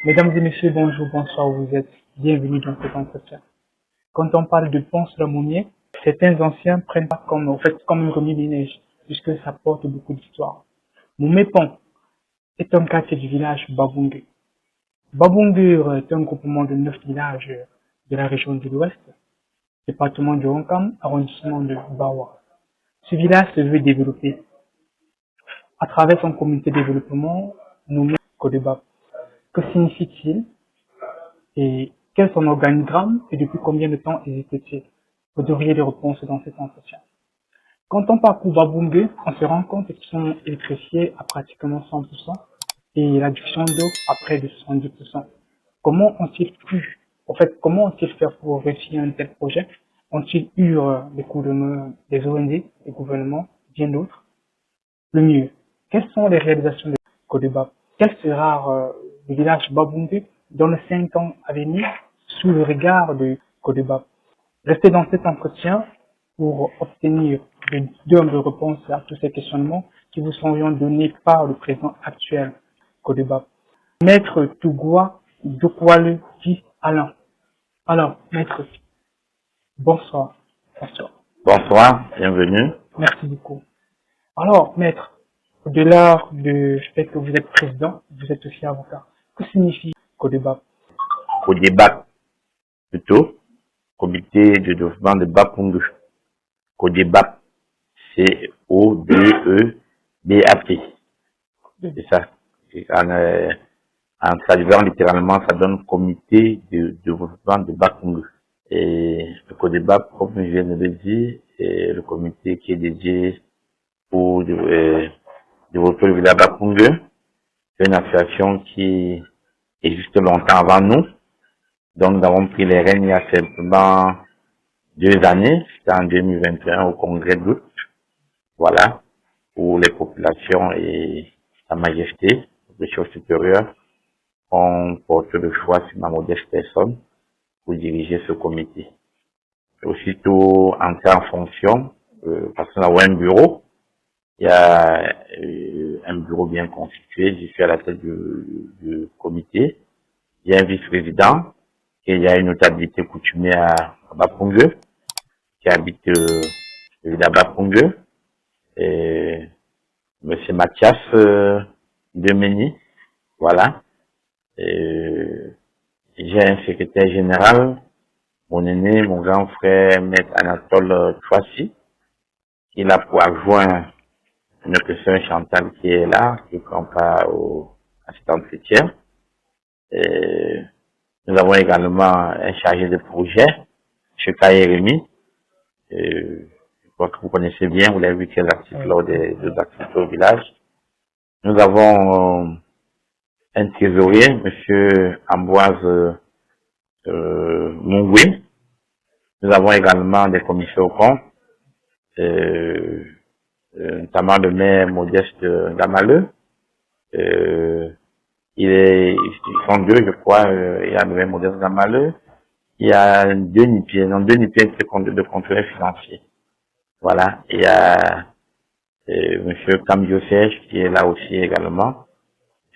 Mesdames et messieurs, bonjour, bonsoir, vous êtes bienvenus dans cet entretien. Quand on parle de Pont-sur-la-Monier, certains anciens prennent ça comme, comme une remise des neiges, puisque ça porte beaucoup d'histoire. Moumé-Pont est un quartier du village Babungue. Babungue est un groupement de 9 villages de la région de l'Ouest, département de Ronkam, arrondissement de Bawa. Ce village se veut développer à travers son comité de développement nommé Codebab. Que signifie-t-il et quel est son organigramme et depuis combien de temps existe-t-il? Vous devriez des réponses dans cet entretien. Quand on parcourt Babungue, on se rend compte qu'ils sont électrifiés à pratiquement 100% et l'adduction d'eau à près de 70%. Comment ont-ils pu, comment ont-ils fait pour réussir un tel projet? Ont-ils eu des coups de main des ONG, des gouvernements, bien d'autres? Le mieux, quelles sont les réalisations de Codebab? Quel sera le village Babungue dans les 5 ans à venir sous le regard de Codebab? Restez dans cet entretien pour obtenir d'humbles réponses à tous ces questionnements qui vous seront donnés par le président actuel Codebab. Maître Tougoua Dokwale dit Alain. Alors, maître, bonsoir. Bonsoir. Bonsoir, bienvenue. Merci beaucoup. Alors, maître, au-delà du fait que vous êtes président, vous êtes aussi avocat. Que signifie Codebab? Codebab, plutôt, Comité de développement de Bapungu. Codebab, C-O-D-E-B-A-P. C'est ça. En traduisant littéralement, ça donne Comité de développement de Bapungu. Et le Codebab, comme je viens de le dire, est le comité qui est dédié pour développer le village Bapungu. C'est une association qui existe longtemps avant nous. Donc, nous avons pris les rênes il y a simplement 2 années, c'était en 2021 au congrès d'août, voilà, où les populations et Sa Majesté, le chef supérieur, ont porté le choix sur ma modeste personne pour diriger ce comité. Aussitôt entré en fonction, parce qu'on a un bureau, il y a un bureau bien constitué, je suis à la tête du comité, il y a un vice-président, et il y a une notabilité coutumière à Bapungu, qui habite le village Bapungu, et monsieur Mathias Demeni, voilà. Et j'ai un secrétaire général, mon aîné, mon grand frère, maître Anatole Chouassi, qui est là pour adjoint notre sœur Chantal qui est là, qui prend part à cet entretien. Et nous avons également un chargé de projet, M. Kaye Rémy. Je crois que vous connaissez bien, vous l'avez vu quel article lors des activités au village. Nous avons un trésorier, M. Ambroise Mungwe. Nous avons également des commissaires au compte, notamment le maire Modeste Gamaleux. Ils sont 2, je crois. Il y a le maire Modeste Gamaleux. Il y a deux Nipiers de contrôleurs financiers. Voilà. Il y a monsieur Cambio Serge qui est là aussi également,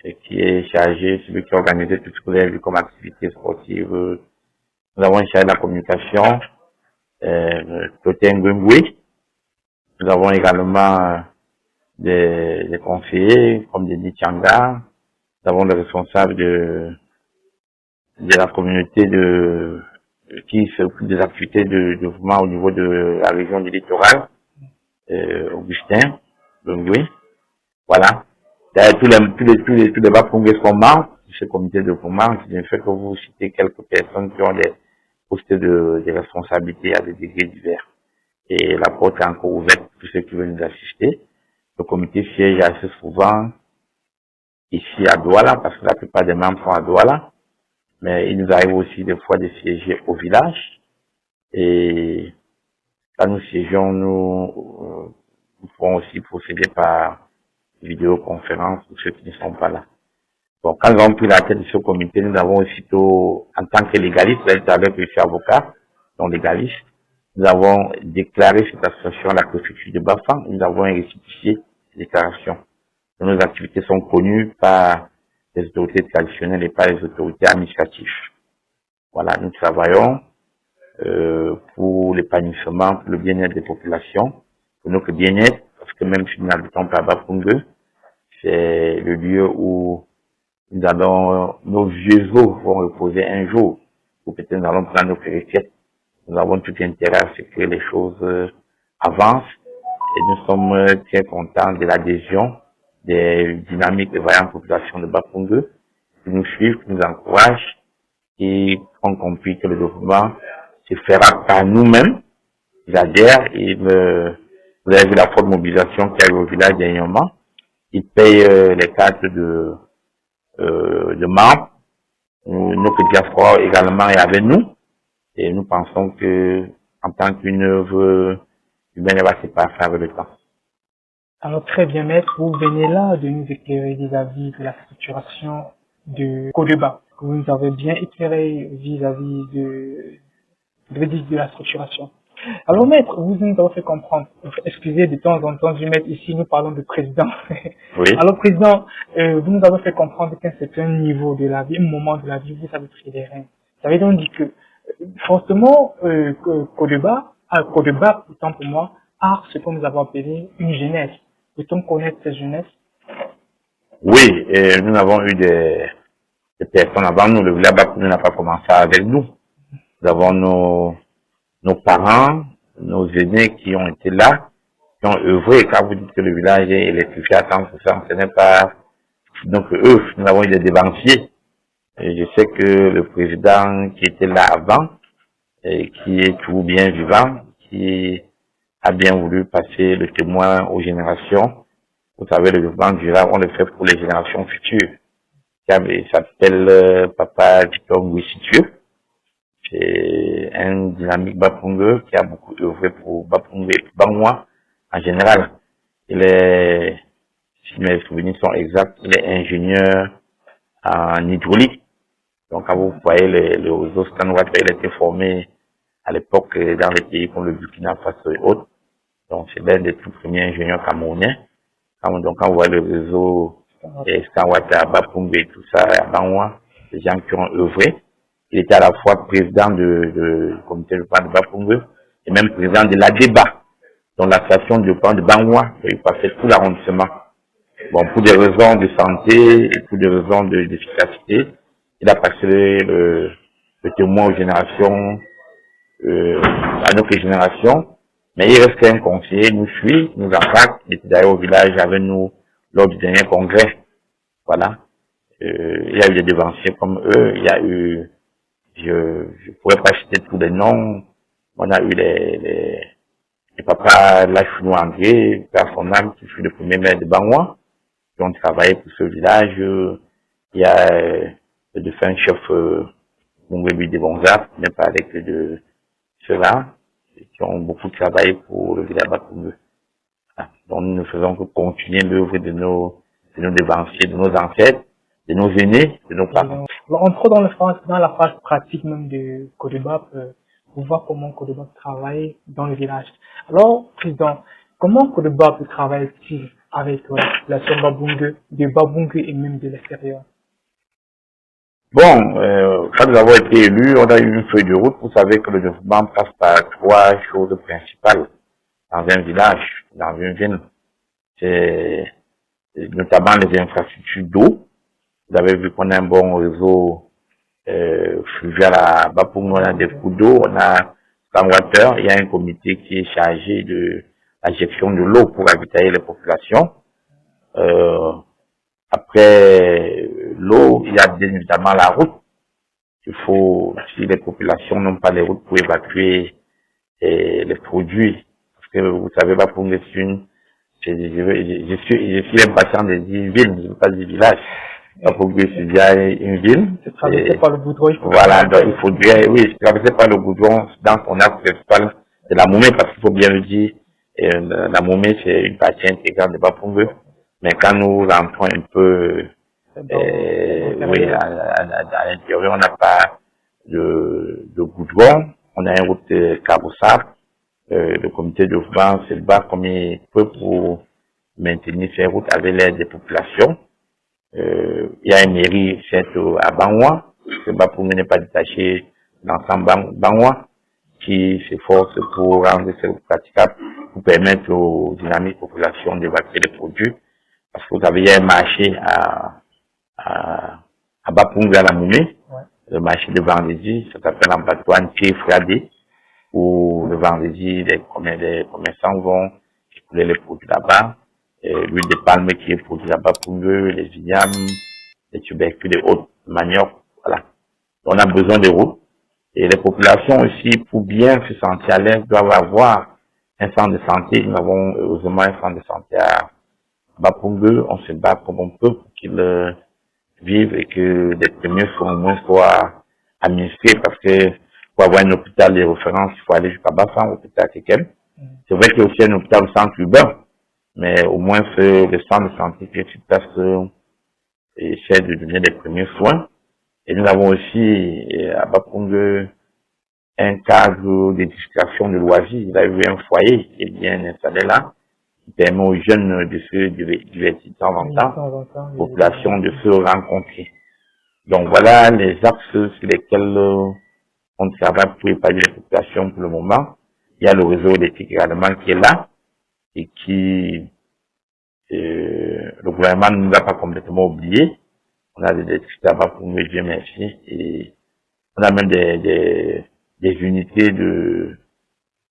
et qui est chargé, celui qui a organisé tout ce que vous avez vu comme activité sportive. Nous avons un chargé de la communication, Totin Ngwengwe. Nous avons également des conseillers comme Denis Tianga. Nous avons le responsable de la communauté qui s'occupe des activités de développement au niveau de la région du littoral, Augustin Ngwengwe. Voilà. D'ailleurs, tous les Bapungues sont membres de ce comité de développement. C'est bien fait que vous citez quelques personnes qui ont des postes de responsabilité à des degrés divers. Et la porte est encore ouverte pour tous ceux qui veulent nous assister. Le comité siège assez souvent ici à Douala, parce que la plupart des membres sont à Douala. Mais il nous arrive aussi des fois de siéger au village. Et quand nous siégeons, nous pouvons aussi procéder par vidéoconférence pour ceux qui ne sont pas là. Bon, quand nous avons pris la tête de ce comité, nous avons aussitôt, en tant que légaliste, là, tout à l'heure que je suis avocat, donc légaliste, nous avons déclaré cette association à la préfecture de Bafang. Nous avons réctifié ces déclarations. Nos activités sont connues par les autorités traditionnelles et pas les autorités administratives. Voilà, nous travaillons pour l'épanouissement, pour le bien-être des populations, pour notre bien-être, parce que même si nous n'habitons pas à Bapungue, c'est le lieu où nous allons, nos vieux os vont reposer un jour, ou peut-être nous allons prendre notre retraite. Nous avons tout intérêt à ce que les choses avancent et nous sommes très contents de l'adhésion des dynamiques de vaillantes populations de Bapungue qui nous suivent, qui nous encouragent et ont compris que le développement se fera par nous-mêmes. Ils adhèrent et vous avez vu la forte mobilisation qu'il y a eu au village dernièrement. Ils payent les cartes de membres. Notre diaspora également est avec nous. Et nous pensons que, en tant qu'une œuvre humaine, elle va se passer avec le temps. Alors très bien, maître, vous venez là de nous éclairer vis-à-vis de la structuration de Codeba. Vous nous avez bien éclairé vis-à-vis de la structuration. Alors maître, vous nous avez fait comprendre, excusez de temps en temps, je maître ici, nous parlons de président. Oui. Alors président, vous nous avez fait comprendre qu'à un certain niveau de la vie, un moment de la vie, vous avez pris les rênes. Ça veut donc dire que, forcément, Codeba, autant pour moi, a ce que nous avons appelé une jeunesse. Peut-on connaître cette jeunesse? Oui, et nous avons eu des personnes avant nous. Le village Bapungue n'a pas commencé avec nous. Nous avons nos parents, nos aînés qui ont été là, qui ont œuvré. Et quand vous dites que le village est électrifié à 100%, ce n'est pas... Donc eux, nous avons eu des dévanciers. Et je sais que le président qui était là avant, et qui est toujours bien vivant, qui a bien voulu passer le témoin aux générations. Vous savez, le développement durable, on le fait pour les générations futures. Il s'appelle Papa Victor Ngouissitieu. C'est un dynamique Bapungue qui a beaucoup œuvré pour Bapungue et pour Bangwa en général. Il est, si mes souvenirs sont exacts, il est ingénieur en hydraulique. Donc, quand vous voyez le réseau Stanwatt, il a été formé à l'époque dans les pays comme le Burkina Faso et autres. Donc, c'est l'un des tout premiers ingénieurs camerounais. Donc, quand vous voyez le réseau Stanwatt à Bapungue et tout ça, à Bangwa, les gens qui ont œuvré. Il était à la fois président du comité de plan de Bapungue et même président de la débat, dans la station de plan de Bangwa, il passait tout l'arrondissement. Bon, pour des raisons de santé et pour des raisons d'efficacité, il a passé le témoin aux générations, à notre génération, mais il reste un conseiller, nous suit, nous impacte, il était d'ailleurs au village avec nous lors du dernier congrès. Voilà. Il y a eu des devanciers comme eux, il y a eu, je pourrais pas citer tous les noms, on a eu les papas Lachounou André, père son âme, qui fut le premier maire de Bangwa, qui ont travaillé pour ce village. Il y a le défunt chef Mungwebi de Bonza, qui n'est pas avec de ceux-là, qui ont beaucoup travaillé pour le village Bapungue. Donc nous ne faisons que continuer l'œuvre de nos dévanciers, de nos ancêtres, de nos aînés, de nos parents. Alors, entrons dans la phase pratique même de Codeba pour voir comment Codeba travaille dans le village. Alors, président, comment Codeba travaille-t-il avec la population de Babungue et même de l'extérieur? Bon, quand nous avons été élus, on a eu une feuille de route. Vous savez que le développement passe par trois choses principales dans un village, dans une ville. C'est notamment les infrastructures d'eau. Vous avez vu qu'on a un bon réseau fluvial à Bapungue, on a des coups d'eau, on a Stanwater, il y a un comité qui est chargé de la gestion de l'eau pour ravitailler les populations. Après l'eau, il y a bien évidemment la route. Il faut, si les populations n'ont pas les routes pour évacuer les produits, parce que vous savez, Bapungue, je suis impatient de dire ville, je ne veux pas dire village. Bapungue, c'est bien une ville. C'est traversé par le goudron. Voilà, donc il faudrait, oui, c'est traversé par le goudron dans son axe principal de la Momé, parce qu'il faut bien le dire, la Momé, c'est une partie intégrante de Bapungue. Mais quand nous entrons un peu, oui, à l'intérieur, on n'a pas de goudron, on a une route carrossable. Le comité de développement se bat comme il peut pour maintenir ces routes avec l'aide des populations. Il y a une mairie faite à Bangwa, que Bapongé n'est pas détaché d'ensemble Bangwa, qui s'efforce pour rendre cette praticable, pour permettre aux dynamiques populations d'évacuer les produits. Parce que vous avez un marché à Bapongé à la Moumé, le marché de vendredi, ça s'appelle en Batouane Fradé, où le vendredi, les commerçants vont écouler les produits là-bas. L'huile de palme qui est produite là-bas pour eux, les vignes, les tubercules, les autres manioc, voilà. On a besoin de routes. Et les populations aussi, pour bien se sentir à l'aise, doivent avoir un centre de santé. Nous avons heureusement un centre de santé à Bapongé. On se bat comme on peut pour qu'ils vivent et que les premiers soins au moins soient administrés parce que pour avoir un hôpital de référence, il faut aller jusqu'à Bafan, hôpital Kekem. C'est vrai qu'il y a aussi un hôpital au centre urbain, mais au moins le centre de santé qui est sur place essaie de donner les premiers soins. Et nous avons aussi à Bapongé un cadre d'éducation de loisirs. Il a eu un foyer qui est bien installé là, qui permet aux jeunes de se divertir de temps en temps, population de se rencontrer. Donc voilà les axes sur lesquels on travaille pour épargner la population pour le moment. Il y a le réseau électrique également qui est là et qui le gouvernement ne nous a pas complètement oublié. On a des électricités là-bas pour nous, Dieu merci. Et on a même des unités de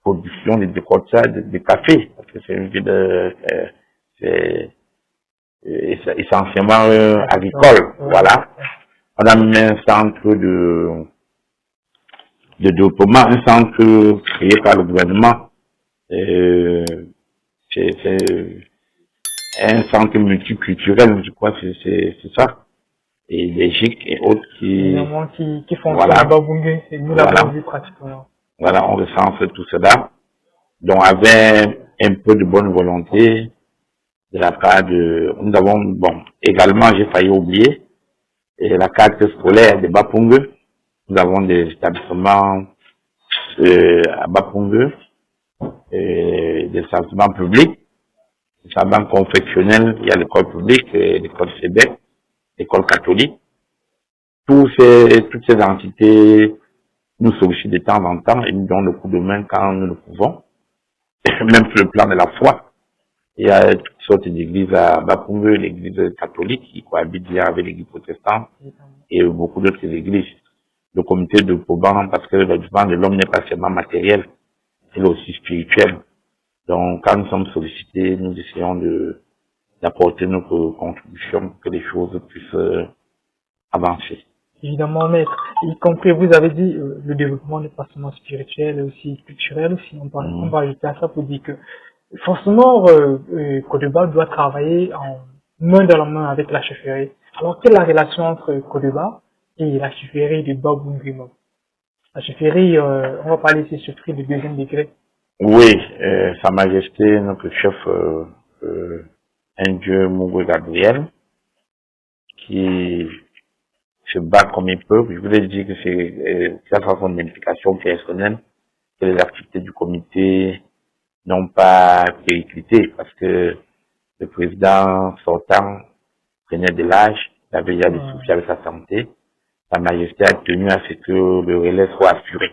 production, de décortiquage, de café, parce que c'est une ville c'est essentiellement agricole, voilà. On a même un centre de développement, un centre créé par le gouvernement. C'est un centre multiculturel, je crois, c'est ça. Et les GIC et autres qui font voilà, ça à Bapongé, et nous l'avons vu pratiquement. Voilà, on recense tout cela. Donc, avec un peu de bonne volonté de la part de, nous avons, bon, également, j'ai failli oublier, la carte scolaire de Bapongé. Nous avons des établissements à Bapongé, des établissements publics, des établissements confessionnels. Il y a l'école publique, l'école CEBEC, l'école catholique. Toutes ces entités nous sollicitent de temps en temps et nous donnent le coup de main quand nous le pouvons. Même sur le plan de la foi, il y a toutes sortes d'églises à Bapongé, l'église catholique qui cohabite bien avec l'église protestante et beaucoup d'autres églises. Le comité de Poban, parce que le développement de l'homme n'est pas seulement matériel, il est aussi spirituel. Donc, quand nous sommes sollicités, nous essayons d'apporter notre contribution pour que les choses puissent avancer. Évidemment, maître, y compris, vous avez dit, le développement n'est pas seulement spirituel, mais aussi culturel aussi. On va ajouter à ça pour dire que, forcément, Codeba doit travailler en main dans la main avec la chefferie. Alors, quelle est la relation entre Codeba et la chefferie de Bapongé? La chefferie, on va parler ici chefferie de deuxième degré. Oui, Sa Majesté, notre chef, Indien Mougou Gabriel, qui se bat comme il peut. Je voulais dire que c'est grâce à son implication personnelle que les activités du comité n'ont pas périclité parce que le président sortant prenait de l'âge, il avait déjà des soucis avec sa santé. Sa Majesté a tenu à ce que le relais soit assuré.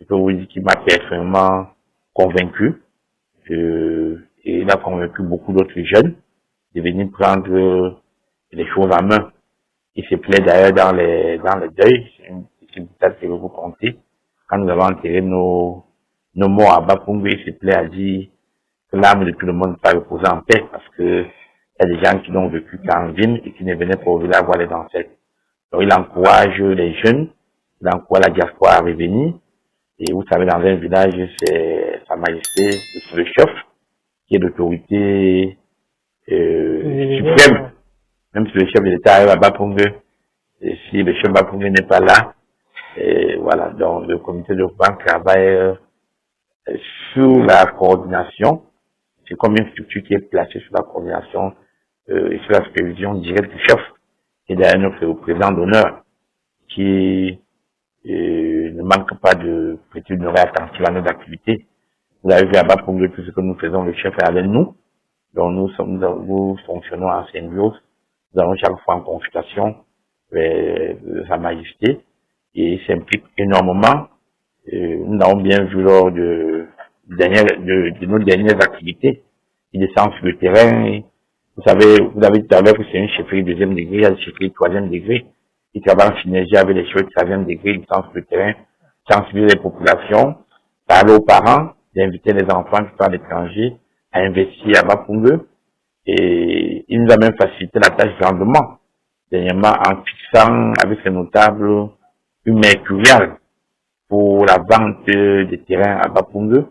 Je peux vous dire qu'il m'a personnellement convaincu et il a convaincu beaucoup d'autres jeunes de venir prendre les choses en main. Il se plaît d'ailleurs dans le deuil, c'est une petite boutade que je vais vous conter. Quand nous avons enterré nos morts à Bapongé, il se plaît à dire que l'âme de tout le monde pas reposer en paix parce que il y a des gens qui n'ont vécu qu'en ville et qui ne venaient pas au village voir les ancêtres. Donc il encourage les jeunes, il encourage la diaspora à revenir. Et vous savez, dans un village, c'est Sa Majesté, c'est le chef, qui est l'autorité suprême. Même si le chef de l'État arrive à Bapongé, et si le chef de Bapongé n'est pas là, voilà, donc le comité de banque travaille sur la coordination. C'est comme une structure qui est placée sur la coordination et sur la supervision directe du chef. Et d'ailleurs notre représentant d'honneur qui ne manque pas de prêter une oreille attentive à nos activités. Vous avez vu à Bapongé tout ce que nous faisons, le chef est avec nous. Donc nous fonctionnons en symbiose Nous allons chaque fois en consultation de Sa Majesté et s'implique énormément. Nous l'avons bien vu lors de nos dernières activités. Il descend sur le terrain. Vous savez, vous avez dit tout à l'heure que c'est une chefferie deuxième degré, il y a une chefferie troisième degré. Il travaille en synergie avec les chefferie troisième degré, il descend sur le terrain, sensibiliser les populations, parler aux parents, d'inviter les enfants qui sont à l'étranger à investir à Bapungue. Et il nous a même facilité la tâche grandement, dernièrement en fixant avec les notables une mercuriale pour la vente des terrains à Bapungue.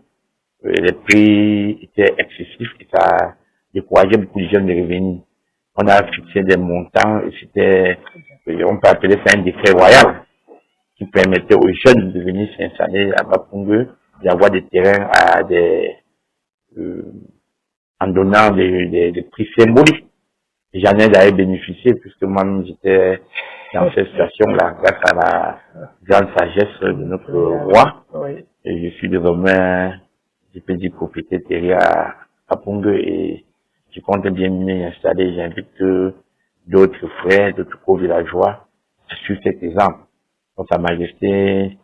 Les prix étaient excessifs et ça décourageait beaucoup de jeunes de revenir. On a fixé des montants et c'était, on peut appeler ça un décret royal qui permettait aux jeunes de venir s'installer à Bapungue, d'avoir des terrains à en donnant des prix symboliques. J'en ai d'ailleurs bénéficié puisque moi-même j'étais dans cette situation-là grâce à la grande sagesse de notre roi. Et je suis désormais, je peux dire, propriétaire terrien à Pungue et je compte bien m'y installer. J'invite d'autres frères, d'autres co-villageois à suivre cet exemple. Donc Sa Majesté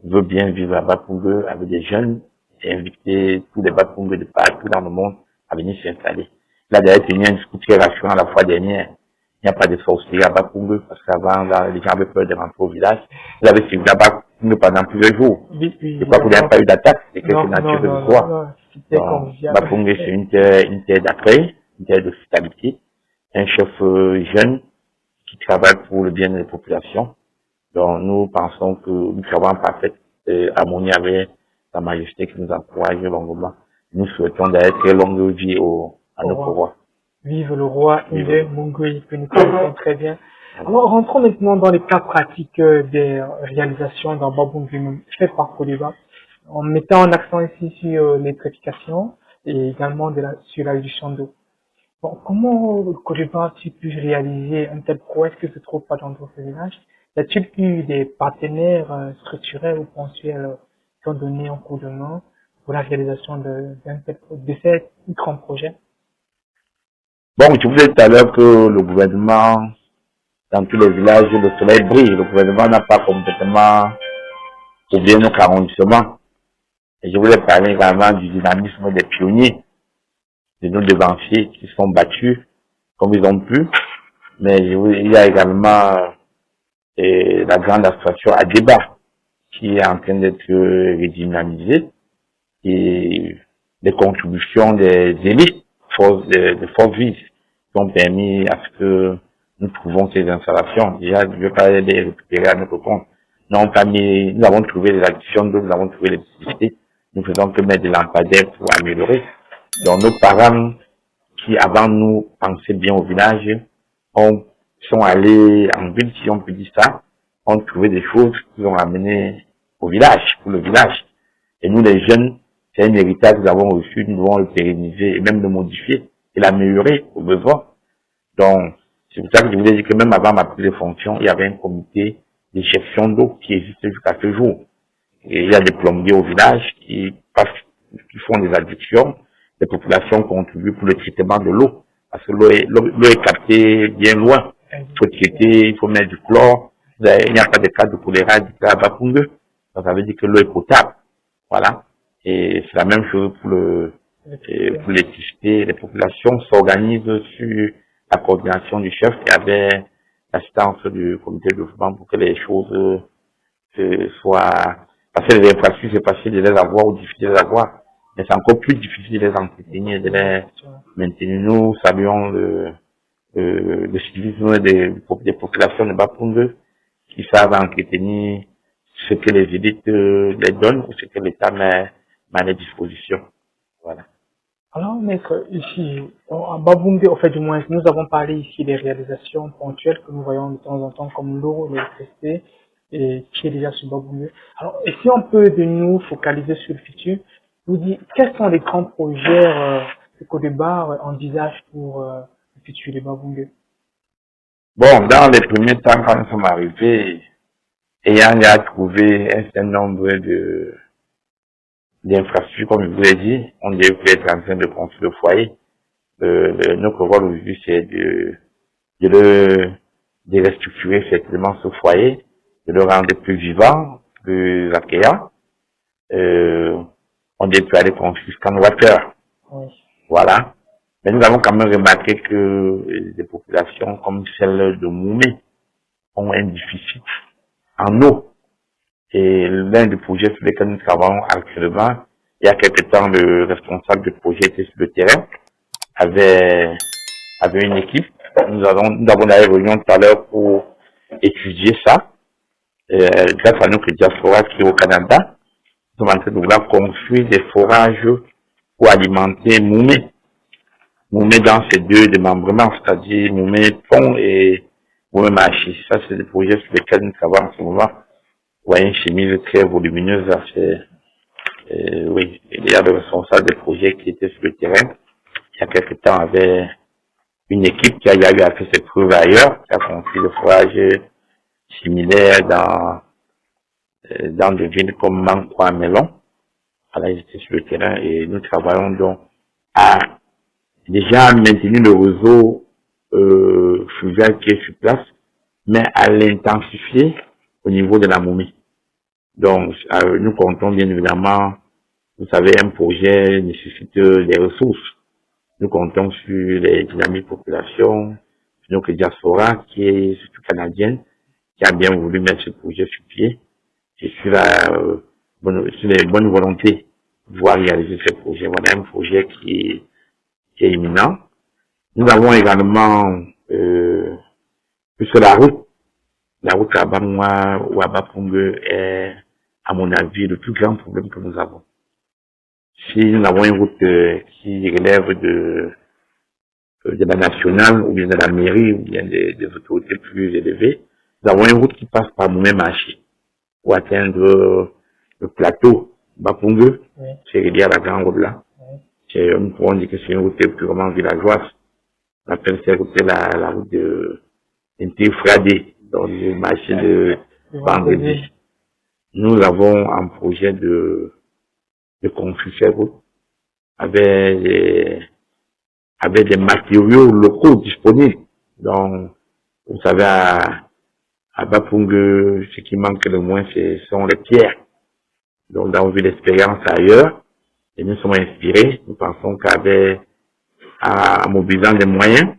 veut bien vivre à Bapungue avec des jeunes et inviter tous les Bapungue de partout dans le monde à venir s'installer. Il a d'ailleurs tenu un discours très rassurant la fois dernière. Il n'y a pas de sorcellerie à Bapungue parce qu'avant, les gens avaient peur de rentrer au village. Il avait suivi là-bas pendant plusieurs jours. Je crois qu'il n'y a pas eu d'attaque, c'est quelque nature de foi. Bapungue, c'est une terre d'accueil, une terre d'hospitalité. Un chef jeune qui travaille pour le bien des populations. Donc, nous pensons que nous travaillons en parfaite harmonie avec Sa Majesté qui nous encourage longuement. Nous souhaitons d'ailleurs très longue vie à notre roi. Vive le roi, Ile Mungui, que nous connaissons très bien. Alors, rentrons maintenant dans les cas pratiques des réalisations dans Bapungue fait par Codeba, en mettant en accent ici sur l'électrification et également sur la réduction d'eau. Bon, comment Codeba a-t-il pu réaliser un tel prouesse qui ne se trouve pas dans d'autres villages? Y a-t-il eu des partenaires structurels ou ponctuels qui ont donné un coup de main pour la réalisation de ces grands projets? Bon, je vous disais tout à l'heure que le gouvernement, dans tous les villages, le soleil brille. Le gouvernement n'a pas complètement oublié nos arrondissements. Et je voulais parler également du dynamisme des pionniers, de nos devanciers qui sont battus comme ils ont pu. Mais il y a également la grande association à débat qui est en train d'être redynamisée et les contributions des élites de forces vives qui ont permis à ce que nous trouvons ces installations. Déjà, je ne vais pas les récupérer à notre compte. Nous avons trouvé les additions d'eau, nous avons trouvé les publicités. Nous faisons que mettre des lampadaires pour améliorer. Donc, nos parents qui, avant nous, pensaient bien au village, sont allés en ville, si on peut dire ça, ont trouvé des choses qu'ils ont amenées au village, pour le village. Et nous, les jeunes, c'est un héritage que nous avons reçu, nous devons le pérenniser et même le modifier et l'améliorer au besoin. Donc, c'est pour ça que je vous ai dit que même avant ma prise de fonction, il y avait un comité de gestion d'eau qui existe jusqu'à ce jour. Et il y a des plombiers au village qui font des adductions. Les populations contribuent pour le traitement de l'eau. Parce que l'eau est captée bien loin. Il faut traiter, il faut mettre du chlore. Il n'y a pas de cas de choléra à Bapungue. Donc, ça veut dire que l'eau est potable. Voilà. Et c'est la même chose pour l'électricité. Les populations s'organisent sur la coordination du chef et avec l'assistance du comité de développement pour que les choses soient, parce que les infrastructures, c'est facile de les avoir ou difficile de les avoir. Mais c'est encore plus difficile de les entretenir, de les maintenir. Nous saluons le civisme des populations de Bapungue qui savent entretenir ce que les élites les donnent ou ce que l'État met à leur disposition. Voilà. Alors, maître, ici, à Bapungue, au fait, du moins, nous avons parlé ici des réalisations ponctuelles que nous voyons de temps en temps comme l'eau, l'électricité, et qui est déjà sur Bapungue. Alors, et si on peut de nous focaliser sur le futur, vous dites, quels sont les grands projets que Codeba envisage pour le futur de Bapungue? Bon, dans les premiers temps, quand nous sommes arrivés, ayant à trouver un certain nombre d'infrastructures, comme je vous l'ai dit, on devait être en train de construire le foyer. Notre rôle aujourd'hui, c'est de restructurer effectivement ce foyer, de le rendre plus vivant, plus accueillant. On déploie les conflits Scanwater. Oui. Voilà. Mais nous avons quand même remarqué que des populations comme celle de Moumé ont un déficit en eau. Et l'un des projets sur lesquels nous travaillons actuellement, il y a quelque temps, le responsable du projet était sur le terrain, avait une équipe. Nous avons d'ailleurs réunion tout à l'heure pour étudier ça. Grâce à notre diaspora qui est au Canada, nous sommes en train de vouloir construire des forages pour alimenter Moumé. Moumé dans ces deux démembrements, c'est-à-dire Moumé Pont et Moumé Machi. Ça, c'est des projets sur lesquels nous travaillons en ce moment. Vous voyez une chemise très volumineuse, là, oui, il y a le responsable des projets qui était sur le terrain. Il y a quelque temps, avait une équipe qui a eu à faire ses preuves ailleurs, qui a construit le forage similaire dans des villes comme Mankwa, Melon. Voilà, ils étaient sur le terrain et nous travaillons donc à déjà maintenir le réseau fluvial qui est sur place, mais à l'intensifier au niveau de la Moumie. Donc, nous comptons bien évidemment, vous savez, un projet nécessite des ressources. Nous comptons sur les dynamiques population, sur notre diaspora qui est surtout canadienne, qui a bien voulu mettre ce projet sur pied, et sur sur les bonnes volontés de pouvoir réaliser ce projet. Voilà un projet qui est imminent. Nous avons également, sur la route à Banoua ou à Bapungue est, à mon avis, le plus grand problème que nous avons. Si nous avons une route qui relève de la nationale ou bien de la mairie ou bien des autorités plus élevées, nous avons une route qui passe par Moumé Machi pour atteindre le plateau Bapungue, oui. C'est relié à la grande route là. Oui. On pourrait dire que c'est une route purement villageoise. On appelle cette route la route de Intifradé, dans le marché de vendredi. Nous avons un projet de construire cette route avec des matériaux locaux disponibles. Donc, vous savez, à Bapungue, ce qui manque le moins, ce sont les pierres. Donc, nous avons vu l'expérience ailleurs et nous sommes inspirés. Nous pensons en mobilisant les moyens,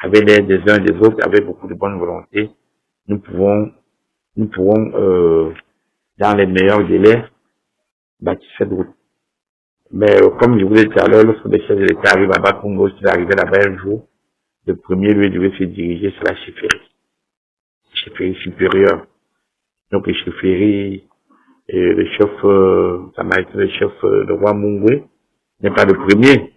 avec l'aide des uns et des autres, avec beaucoup de bonne volonté, nous pourrons, dans les meilleurs délais, bâtir cette route. Mais comme je vous l'ai dit tout à l'heure, lorsque les chefs de l'État arrivent à Bapungue, s'ils arrivaient là-bas un jour, le premier lieu devait se diriger sur la chefferie supérieure. Donc les chefferies, le chef, ça m'a été le chef, le roi Mungwe, n'est pas le premier.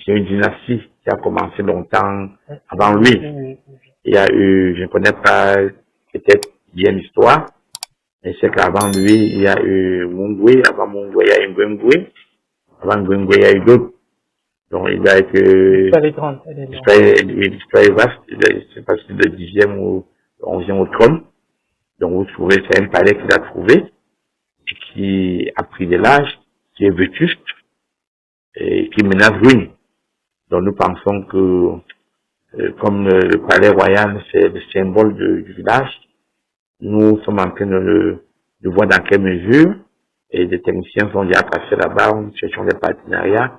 C'est une dynastie qui a commencé longtemps avant lui. Il y a eu, je ne connais pas peut-être bien l'histoire, mais c'est qu'avant lui, il y a eu Mungwe, avant Mungwe, il y a eu Ngwengwe, avant Ngwengwe, il y a eu d'autres. Donc il a été, l'histoire est vaste, c'est parce que le 10e ou le 11e au trône. Donc vous trouvez, c'est un palais qu'il a trouvé, et qui a pris de l'âge, qui est vétuste, et qui menace ruine. Donc nous pensons que, comme le palais royal, c'est le symbole du village, nous sommes en train de voir dans quelle mesure, et des techniciens sont déjà passés là-bas, nous cherchons des partenariats,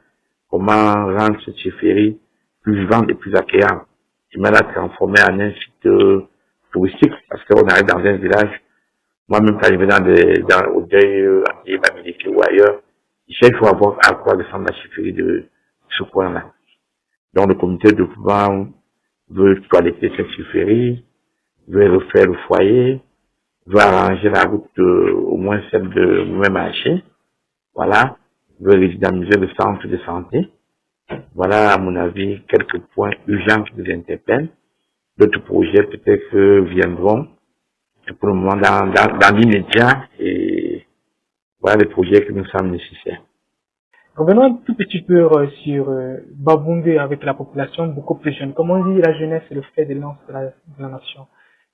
comment rendre cette chefferie plus vivante et plus accueillante, et même la transformer en un site touristique, parce qu'on arrive dans un village, moi-même quand je vais au deuil, en ou ailleurs, il faut avoir à quoi descendre la chefferie de ce coin-là. Donc le comité de gouvernement veut toiletter cette chefferie, veut refaire le foyer, veut arranger la route, au moins celle de Moumé Machi, voilà, veut redynamiser le centre de santé. Voilà, à mon avis, quelques points urgents qui nous interpellent. D'autres projets peut-être viendront, et pour le moment dans l'immédiat, et voilà les projets qui nous semblent nécessaires. Revenons un tout petit peu sur Babungue avec la population beaucoup plus jeune. Comme on dit, la jeunesse est le fer de lance de la nation.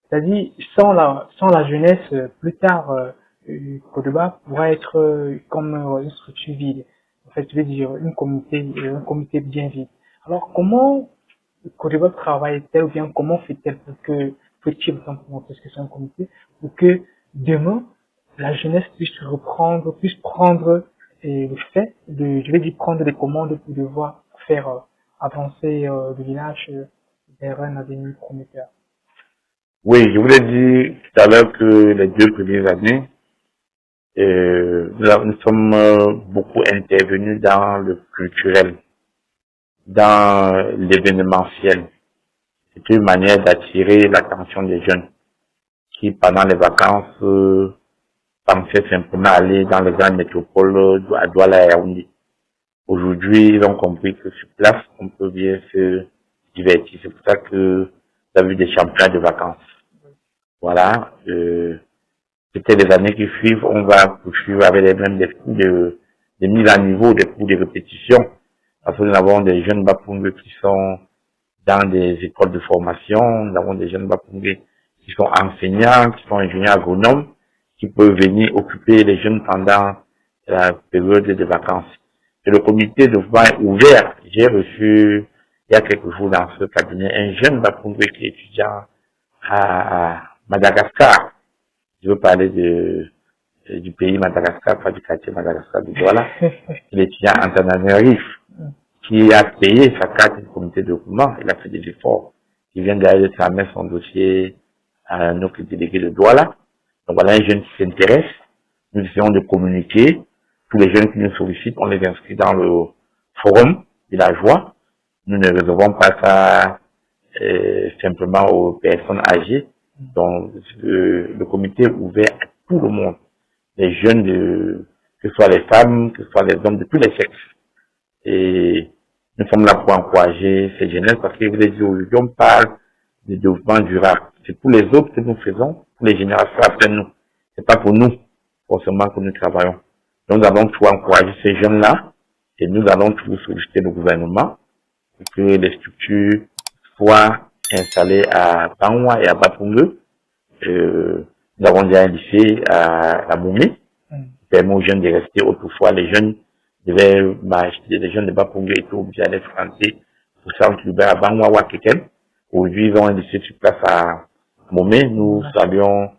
C'est-à-dire, sans la jeunesse, plus tard, Kodeba pourra être comme une structure vide. En fait, je veux dire un comité bien vide. Alors, comment Côte d'Ivoire travaille-t-elle ou bien comment fait-elle pour que, fait-il simplement parce que c'est un comité, pour que demain, la jeunesse puisse reprendre, puisse prendre le fait je vais dire prendre les commandes pour devoir faire avancer le village vers un avenir prometteur. Oui, je voulais dire tout à l'heure que les 2 premières années, nous sommes beaucoup intervenus dans le culturel, dans l'événementiel. C'est une manière d'attirer l'attention des jeunes qui, pendant les vacances, pensaient simplement aller dans les grandes métropoles à Douala et Yaoundé. Aujourd'hui, ils ont compris que sur place, on peut bien se divertir. C'est pour ça que vous avez vu des championnats de vacances. Voilà. Peut-être les années qui suivent, on va poursuivre avec les mêmes des mises à niveau, des cours de répétition. Parce que nous avons des jeunes Bapungue qui sont dans des écoles de formation. Nous avons des jeunes Bapungue qui sont enseignants, qui sont ingénieurs agronomes, qui peuvent venir occuper les jeunes pendant la période de vacances. Et le comité de voix est ouvert. J'ai reçu, il y a quelques jours dans ce cabinet, un jeune Bapungue qui est étudiant à Madagascar. Je veux parler du pays Madagascar, pas du quartier Madagascar du Douala. Il est étudiant Antananarife, qui a payé sa carte du comité de développement. Il a fait des efforts. Il vient d'aller de mettre son dossier à notre délégué de Douala. Donc voilà un jeune qui s'intéresse. Nous essayons de communiquer. Tous les jeunes qui nous sollicitent, on les inscrit dans le forum villageois. Nous ne réservons pas ça simplement aux personnes âgées. Donc le comité est ouvert à tout le monde. Les jeunes, que ce soit les femmes, que ce soit les hommes de tous les sexes. Et nous sommes là pour encourager ces jeunesses parce que vous avez dit aujourd'hui, on parle de développement durable. C'est pour les autres que nous faisons, pour les générations après nous. C'est pas pour nous, forcément, que nous travaillons. Donc, nous allons toujours encourager ces jeunes-là et nous allons toujours solliciter le gouvernement pour que les structures soient installées à Banwa et à Bapungue. Nous avons déjà un lycée à Moumé qui permet aux jeunes de rester. Autrefois, les jeunes devaient marcher, les jeunes de Bapungue étaient obligés d'aller fréquenter au centre urbain à Banwa ou à Keken. Aujourd'hui, ils ont un lycée sur place à Moumé. Nous saluons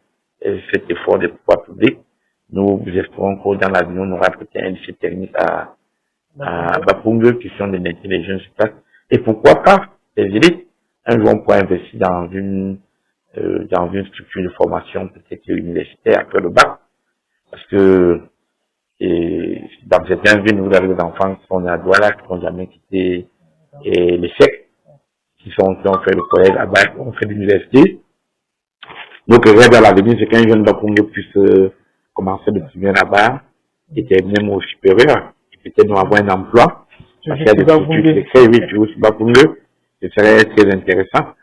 cet effort des pouvoirs publics. Nous espérons que dans l'avenir, on aura peut-être un lycée technique à Bapungue qui sont de maintenir les jeunes sur place. Et pourquoi pas les élites? Un jour, on pourra investir dans une structure de formation peut-être universitaire après le bac. Parce que dans certaines villes, vous avez des enfants qui sont nés à Douala, qui n'ont jamais quitté les SEC, qui ont fait le collège là-bas, qui ont fait l'université. Donc, le rêve à l'avenir, c'est qu'un jeune Bapungue puisse commencer le primaire là-bas et terminer au supérieur. Et peut-être nous avoir un emploi. Parce qu'il y a des structures qui se créent, oui, puis aussi Bapungue. Ce serait très intéressant.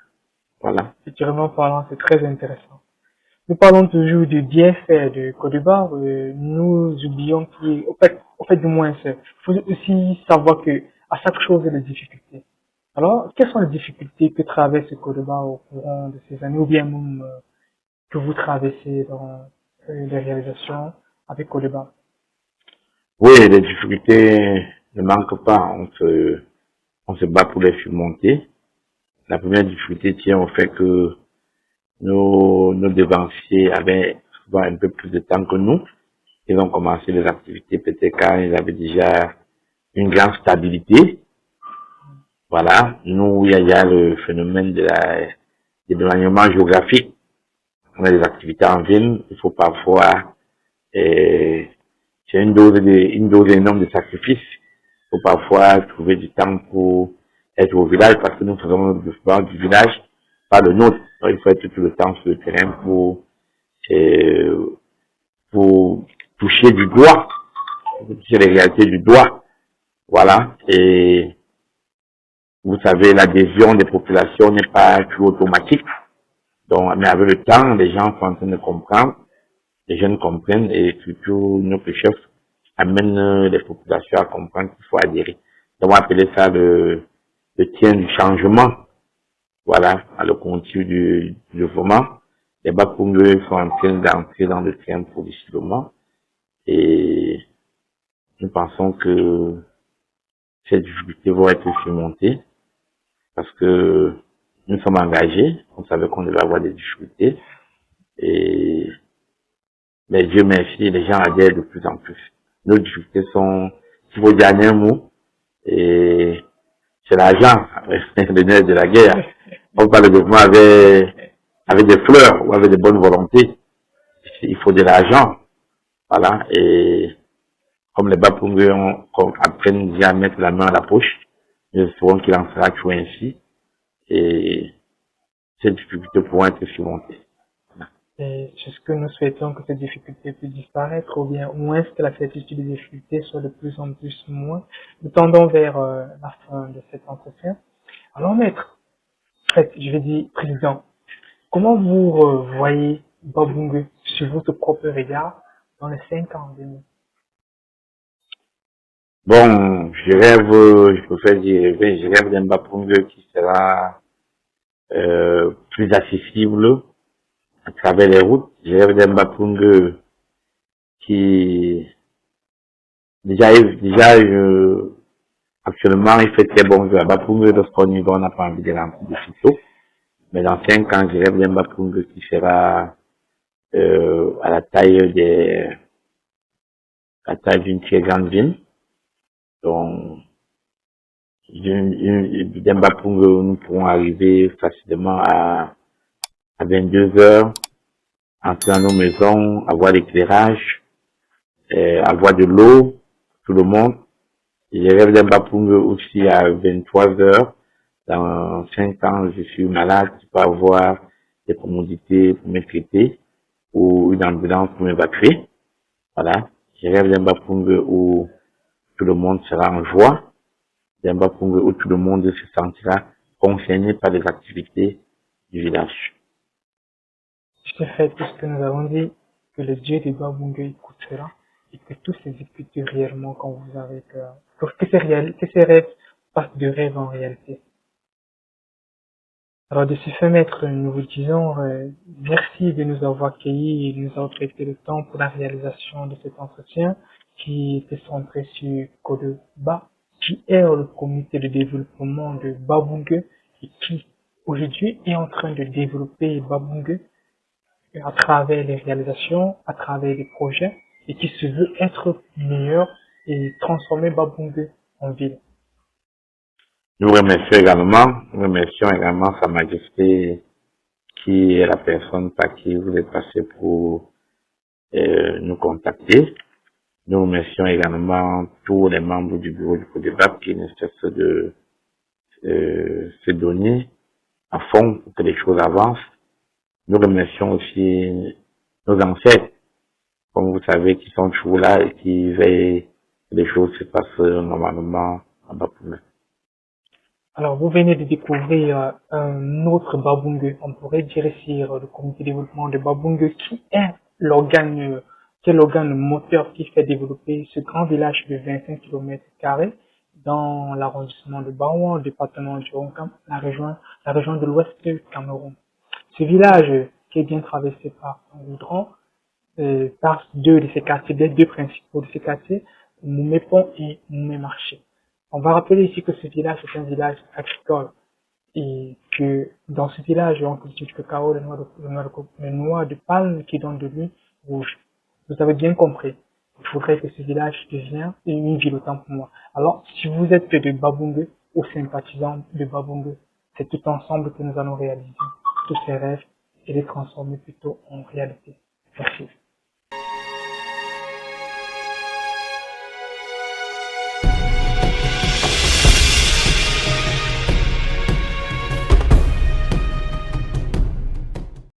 Voilà. Culturellement parlant, c'est très intéressant. Nous parlons toujours du bienfait de Côte d'Ivoire. Nous oublions au fait du moins, il faut aussi savoir que à chaque chose, il y a des difficultés. Alors, quelles sont les difficultés que traverse Côte d'Ivoire au courant de ces années, ou bien même que vous traversez dans les réalisations avec Côte d'Ivoire? Oui, les difficultés ne manquent pas. On se bat pour les surmonter. La première difficulté tient au fait que nos devanciers avaient souvent un peu plus de temps que nous. Ils ont commencé les activités peut-être quand ils avaient déjà une grande stabilité. Voilà. Nous, il y a le phénomène de l'éloignement géographique. On a des activités en ville. Il faut parfois, c'est une dose énorme de sacrifice. Il faut parfois trouver du temps pour être au village parce que nous faisons le sport du village, pas le nôtre. Donc, il faut être tout le temps sur le terrain pour toucher du doigt, pour toucher les réalités du doigt. Voilà. Et vous savez, l'adhésion des populations n'est pas toujours automatique. Donc, mais avec le temps, les gens sont en train de comprendre, les jeunes comprennent et surtout notre chef amène les populations à comprendre qu'il faut adhérer. Donc, on va appeler ça le tien du changement. Voilà, à le continu du développement. Les Bapungue sont en train d'entrer dans le train progressivement et nous pensons que ces difficultés vont être surmontées parce que nous sommes engagés, on savait qu'on devait avoir des difficultés, mais Dieu merci, les gens adhèrent de plus en plus. Nos difficultés sont, si vous dire un mot, et c'est l'argent, le nerf de la guerre. On parle de développement avec des fleurs ou avec des bonnes volontés. Il faut de l'argent. Voilà. Et comme les Bapungés apprennent déjà à mettre la main à la poche, nous espérons qu'il en sera toujours ainsi. Et ces difficultés pourront être surmontées. Et c'est ce que nous souhaitons, que ces difficultés puissent disparaître, ou bien au moins que la certitude des difficultés soit de plus en plus moins. Nous tendons vers la fin de cet entretien. Alors maître, en fait, je vais dire président, comment vous voyez Babungue sur votre propre regard dans les 5 ans à venir? Bon, je rêve, je préfère dire, je rêve d'un Bapungé qui sera plus accessible à travers les routes. Je rêve d'un Bapungé qui actuellement il fait très bon jeu à Bapungé lorsqu'on y va, on n'a pas envie de rentrer de sitôt. Mais dans 5 ans, je rêve d'un Bapungé qui sera à la taille d'une très grande ville. Donc d'un Bapungé, nous pourrons arriver facilement à 22 heures, entrer dans nos maisons, avoir l'éclairage, avoir de l'eau, tout le monde. Et je rêve d'un Bapungé aussi à 23 heures. Dans 5 ans, je suis malade, je peux avoir des commodités pour me traiter ou une ambulance pour m'évacuer. Voilà. Je rêve d'un Bapungé où tout le monde sera en joie, d'un Bapungé où tout le monde se sentira concerné par les activités du village. Je fait tout ce que nous avons dit, que le Dieu de Babungue écoutera et que tout s'exécute réellement quand vous avez peur. Pour que ces rêves passent de rêve en réalité. Alors de ce fait, maître, nous vous disons merci de nous avoir accueillis et de nous avoir prêté le temps pour la réalisation de cet entretien qui était centré sur Kodeba, qui est le comité de développement de Babungue et qui aujourd'hui est en train de développer Babungue à travers les réalisations, à travers les projets, et qui se veut être meilleur et transformer Babungue en ville. Nous remercions également Sa Majesté qui est la personne par qui vous êtes passé pour nous contacter. Nous remercions également tous les membres du bureau du CODEBAP qui ne cessent de se donner à fond pour que les choses avancent. Nous remercions aussi nos ancêtres, comme vous savez, qui sont toujours là et qui veillent que les choses se passent normalement en Bapungé. Alors, vous venez de découvrir un autre Babungue, on pourrait dire ici le comité de développement de Babungue, qui est l'organe moteur qui fait développer ce grand village de 25 km² dans l'arrondissement de Baouan, le département du Ronkam, la région de l'ouest du Cameroun. Ce village, qui est bien traversé par un goudron, par deux de ces quartiers, des deux principaux de ces quartiers, Moumé-Pont et Moumé-Marché. On va rappeler ici que ce village est un village agricole et que dans ce village, on cultive du cacao, le noix de palme qui donne de l'huile rouge. Vous avez bien compris. Il faudrait que ce village devienne une ville autant pour moi. Alors, si vous êtes de Babungue ou sympathisants de Babungue, c'est tout ensemble que nous allons réaliser tous ces rêves et les transformer plutôt en réalité. Merci.